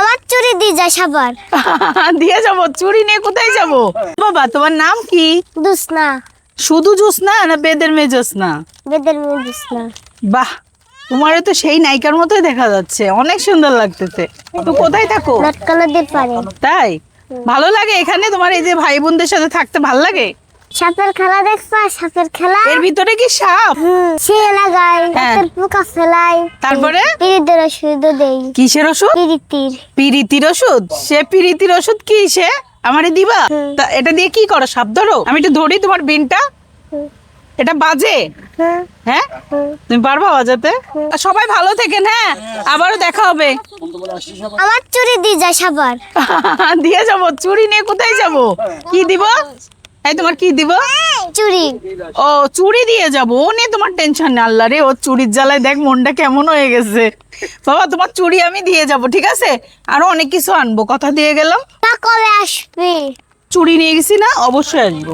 আমার চুরি দিয়ে যায় সবার। দিয়ে যাবো? চুরি নিয়ে কোথায় যাবো? বাবা তোমার নাম কি? জোসনা। শুধু জোসনা না বেদের মেয়ে জোসনা? বেদের মেয়ে জোসনা। বাহ, তোমারে তো সেই নায়িকার মতোই দেখা যাচ্ছে, অনেক সুন্দর লাগতেছে। তো কোথায় থাকো? লটকানোদের পারে। তাই ভালো লাগে এখানে? তোমার এই যে ভাই বোনদের সাথে থাকতে ভালো লাগে? সাপের খেলা দেখবা? সাপের খেলা। এর ভিতরে কি সাপ? সে লাগাই রাতের পোকা ফেলাই। তারপরে পিরিতের ওষুধ দেই। কিসের ওষুধ? পিরিতির। পিরিতির ওষুধ? সে পিরিতির ওষুধ কি সে আমারে দিবা? তা এটা দিয়ে কি করো? সাপ ধরো? আমি একটু ধরি তোমার বিনটা। এটা বাজে? হ্যাঁ, তুমি পারবা বাজাতে? আর সবাই ভালো থেকেন, হ্যাঁ আবারও দেখা হবে। আমার চুরি দিয়ে যায় সবার। দিয়ে যাবো? চুরি নিয়ে কোথায় যাব? কি দিব? এই তোমার কি দিব? চুরি। ও চুরি দিয়ে যাবো, ও নিয়ে তোমার টেনশন নেই। আল্লাহ রে, ও চুরির জ্বালায় দেখ মনটা কেমন হয়ে গেছে। বাবা তোমার চুরি আমি দিয়ে যাব, ঠিক আছে? আরো অনেক কিছু আনবো, কথা দিয়ে গেলাম। তা কবে আসবি? চুরি নিয়ে গেছি না, অবশ্যই আসবো।